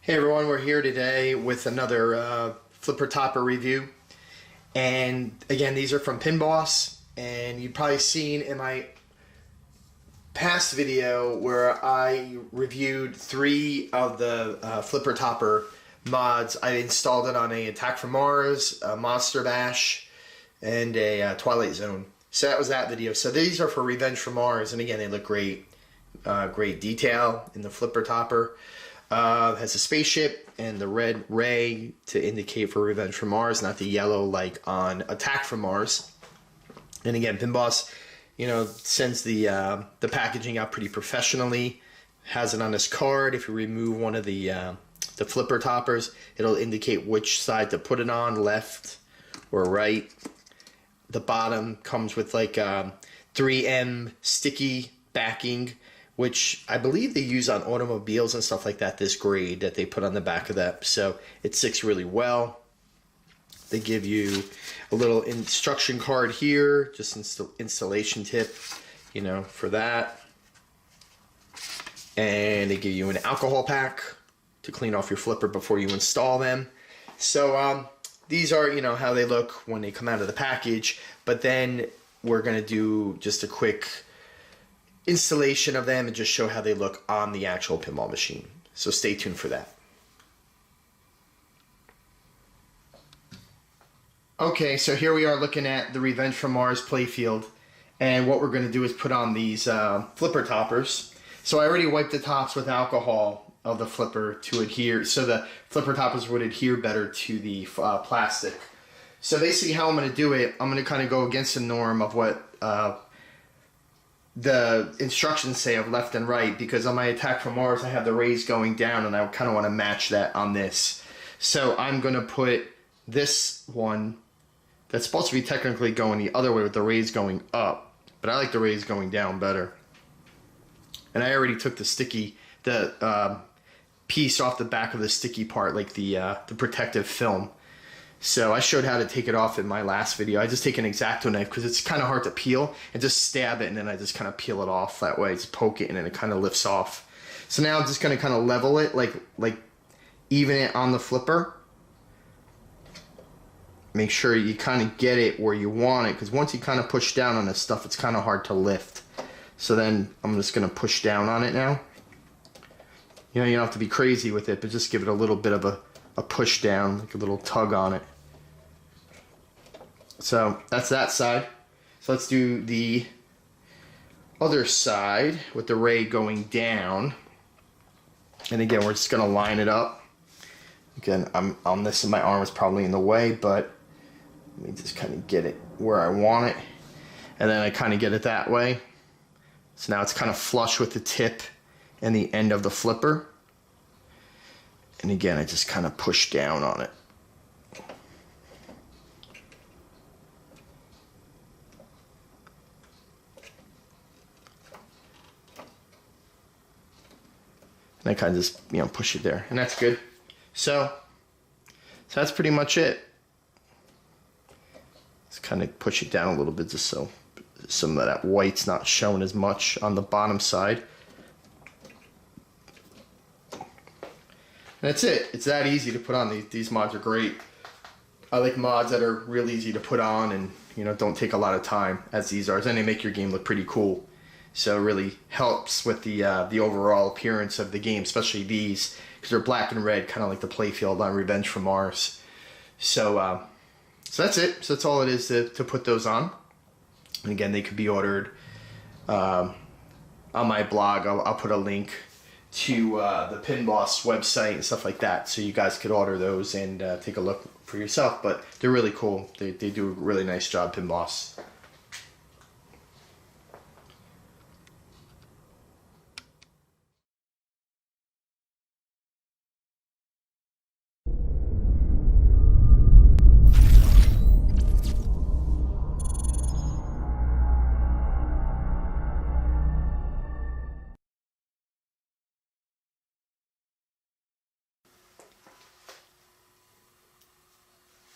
Hey everyone, we're here today with another flipper topper review, and again these are from Pinboss, and you've probably seen in my past video where I reviewed 3 of the flipper topper mods. I installed it on a Attack from Mars, a Monster Bash, and a Twilight Zone. So that was that video. So these are for Revenge from Mars, and again they look great. Great detail in the flipper topper. Has a spaceship and the red ray to indicate for Revenge from Mars, not the yellow like on Attack from Mars. And again, Pinboss, sends the packaging out pretty professionally. Has it on this card. If you remove one of the flipper toppers, it'll indicate which side to put it on, left or right. The bottom comes with like 3M sticky backing, which I believe they use on automobiles and stuff like that, this grade that they put on the back of that. So it sticks really well. They give you a little instruction card here, just installation tip, for that. And they give you an alcohol pack to clean off your flipper before you install them. So these are, how they look when they come out of the package. But then we're going to do just a quick installation of them and just show how they look on the actual pinball machine. So stay tuned for that. Okay, so here we are looking at the Revenge from Mars playfield, and what we're going to do is put on these flipper toppers. So I already wiped the tops with alcohol of the flipper to adhere, so the flipper toppers would adhere better to the plastic. So basically how I'm going to do it, I'm going to kind of go against the norm of what the instructions say of left and right, because on my Attack from Mars I have the rays going down and I kind of want to match that on this. So I'm going to put this one that's supposed to be technically going the other way with the rays going up, but I like the rays going down better. And I already took the piece off the back of the sticky part, like the protective film. So I showed how to take it off in my last video. I just take an X-Acto knife because it's kind of hard to peel, and just stab it, and then I just kind of peel it off that way. Just poke it and then it kind of lifts off. So now I'm just going to kind of level it, like even it on the flipper. Make sure you kind of get it where you want it, because once you kind of push down on this stuff, it's kind of hard to lift. So then I'm just going to push down on it now. You don't have to be crazy with it, but just give it a little bit of a push down, like a little tug on it. So that's that side. So let's do the other side with the ray going down. And again, we're just going to line it up. Again, I'm on this, and my arm is probably in the way, but let me just kind of get it where I want it. And then I kind of get it that way. So now it's kind of flush with the tip and the end of the flipper. And again, I just kind of push down on it. And I kind of just, push it there. And that's good. So that's pretty much it. Just kind of push it down a little bit just so some of that white's not shown as much on the bottom side. And that's it. It's that easy to put on. These mods are great. I like mods that are real easy to put on and don't take a lot of time, as these are. And they make your game look pretty cool. So it really helps with the overall appearance of the game, especially these, because they're black and red, kind of like the playfield on Revenge from Mars. So that's it. So that's all it is to put those on. And again, they could be ordered on my blog. I'll put a link to the Pinboss website and stuff like that, so you guys could order those and take a look for yourself. But they're really cool. They do a really nice job, Pinboss.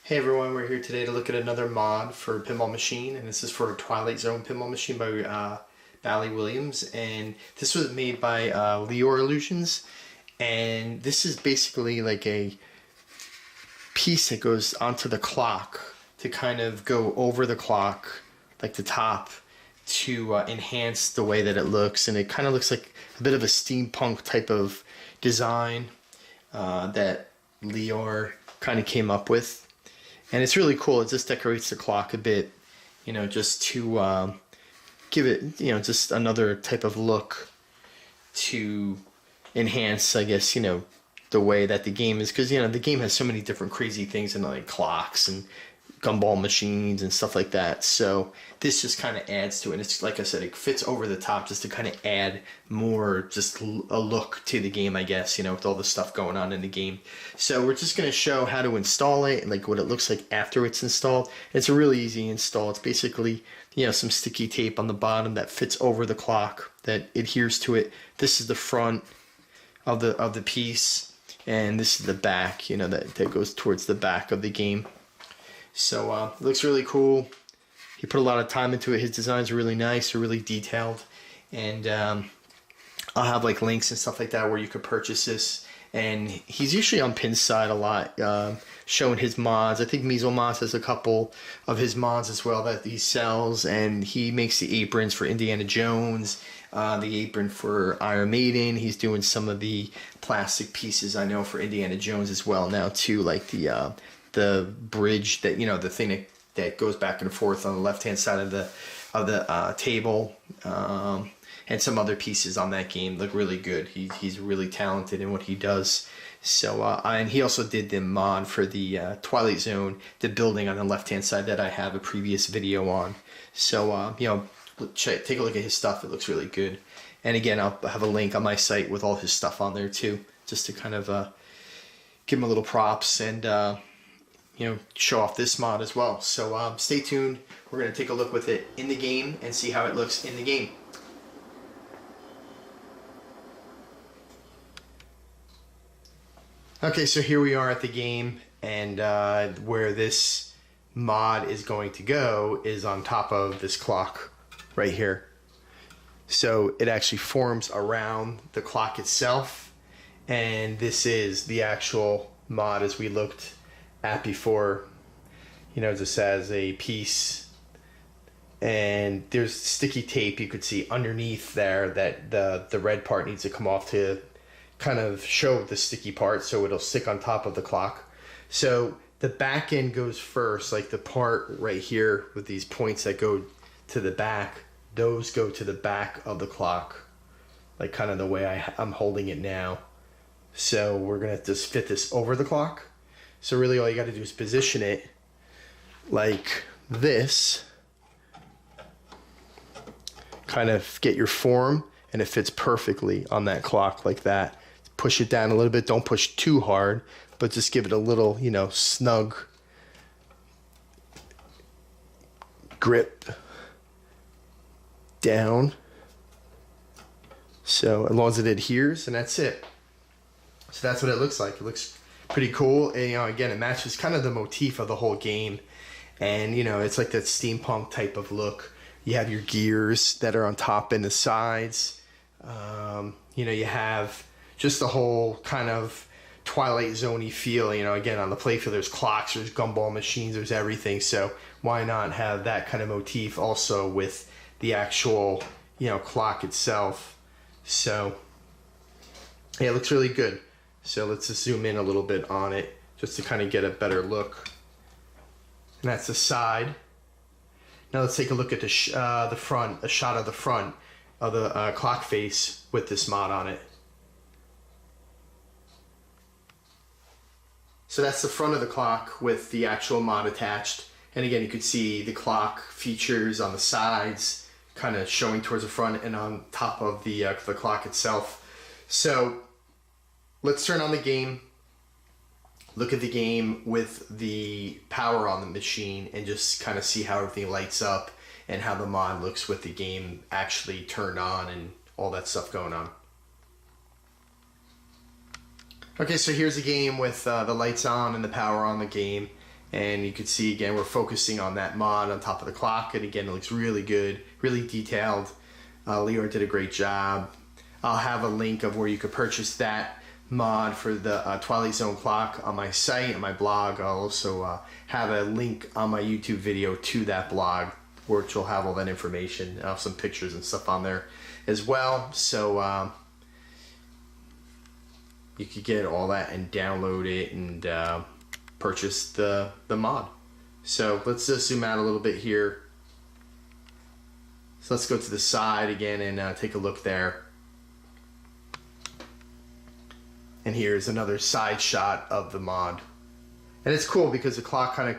Hey everyone, we're here today to look at another mod for a pinball machine, and this is for a Twilight Zone pinball machine by Bally Williams, and this was made by Lior Illusions, And this is basically like a piece that goes onto the clock to kind of go over the clock, like the top, to enhance the way that it looks. And it kind of looks like a bit of a steampunk type of design that Lior kind of came up with. And it's really cool. It just decorates the clock a bit, you know, just to give it, you know, just another type of look to enhance, I guess, you know, the way that the game is. Because, you know, the game has so many different crazy things, and like clocks and gumball machines and stuff like that. So this just kind of adds to it. And it's like I said, it fits over the top just to kind of add more, just a look to the game, I guess, you know, with all the stuff going on in the game. So we're just going to show how to install it and like what it looks like after it's installed. It's a really easy install. It's basically, you know, some sticky tape on the bottom that fits over the clock that adheres to it. This is the front of the piece, and this is the back, you know, that goes towards the back of the game. So it looks really cool. He put a lot of time into it. His designs are really nice, they're really detailed, and I'll have like links and stuff like that where you could purchase this. And he's usually on Pinside a lot, showing his mods. I think Measle Moss has a couple of his mods as well that he sells, and he makes the aprons for Indiana Jones, the apron for Iron Maiden. He's doing some of the plastic pieces, I know, for Indiana Jones as well now too, like the bridge that, you know, the thing that goes back and forth on the left hand side of the table, and some other pieces on that game look really good. He's really talented in what he does. So and he also did the mod for the Twilight Zone, the building on the left hand side that I have a previous video on. So you know, take a look at his stuff. It looks really good. And again, I'll have a link on my site with all his stuff on there too, just to kind of give him a little props and you know, show off this mod as well. So stay tuned. We're going to take a look with it in the game and see how it looks in the game. Okay, so here we are at the game, and where this mod is going to go is on top of this clock right here. So it actually forms around the clock itself, and this is the actual mod as we looked at before, you know, just as a piece. And there's sticky tape you could see underneath there that the red part needs to come off to kind of show the sticky part so it'll stick on top of the clock. So the back end goes first, like the part right here with these points that go to the back, those go to the back of the clock, like kind of the way I'm holding it now. So we're gonna just fit this over the clock. So really all you got to do is position it like this, kind of get your form, and it fits perfectly on that clock like that. Push it down a little bit, don't push too hard, but just give it a little, you know, snug grip down. So as long as it adheres, and that's it. So that's what it looks like. It looks pretty cool. And, you know, again, it matches kind of the motif of the whole game. And, you know, it's like that steampunk type of look. You have your gears that are on top and the sides. You know, you have just the whole kind of Twilight Zone-y feel. You know, again, on the playfield, there's clocks, there's gumball machines, there's everything. So why not have that kind of motif also with the actual, you know, clock itself? So yeah, it looks really good. So let's just zoom in a little bit on it just to kind of get a better look. And that's the side. Now let's take a look at the front, a shot of the front of the clock face with this mod on it. So that's the front of the clock with the actual mod attached. And again, you could see the clock features on the sides, kind of showing towards the front and on top of the clock itself. So let's turn on the game, look at the game with the power on the machine, and just kind of see how everything lights up and how the mod looks with the game actually turned on and all that stuff going on. Okay, so here's the game with the lights on and the power on the game. And you can see, again, we're focusing on that mod on top of the clock. And again, it looks really good, really detailed. Lior did a great job. I'll have a link of where you could purchase that mod for the Twilight Zone clock on my site and my blog. I'll also have a link on my YouTube video to that blog, which will have all that information. I'll have some pictures and stuff on there as well. So you could get all that and download it and purchase the mod. So let's just zoom out a little bit here. So let's go to the side again and take a look there. And here's another side shot of the mod. And it's cool because the clock kind of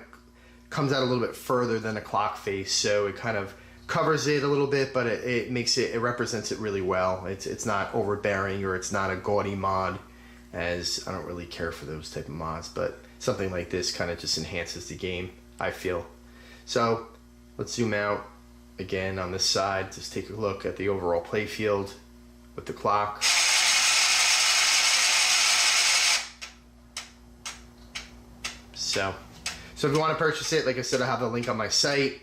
comes out a little bit further than a clock face, so it kind of covers it a little bit, but it makes it, it represents it really well. It's not overbearing, or it's not a gaudy mod, as I don't really care for those type of mods, but something like this kind of just enhances the game, I feel. So let's zoom out again on this side, just take a look at the overall play field with the clock. So if you want to purchase it, like I said, I have the link on my site.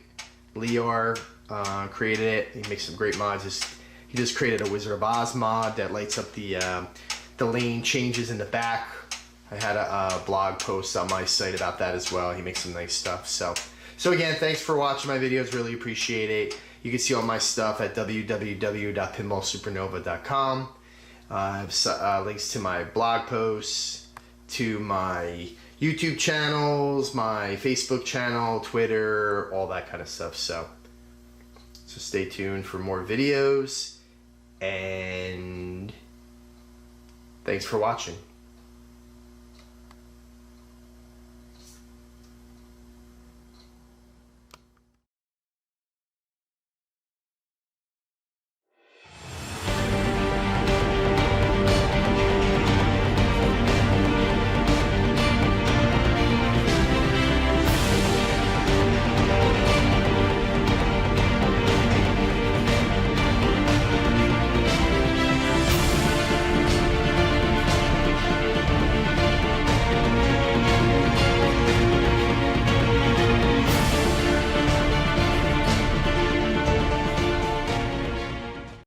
Lior created it. He makes some great mods. He just created a Wizard of Oz mod that lights up the lane changes in the back. I had a blog post on my site about that as well. He makes some nice stuff. So again, thanks for watching my videos. Really appreciate it. You can see all my stuff at www.pinballsupernova.com. I have links to my blog posts, to my YouTube channels, my Facebook channel, Twitter, all that kind of stuff. So stay tuned for more videos, and thanks for watching.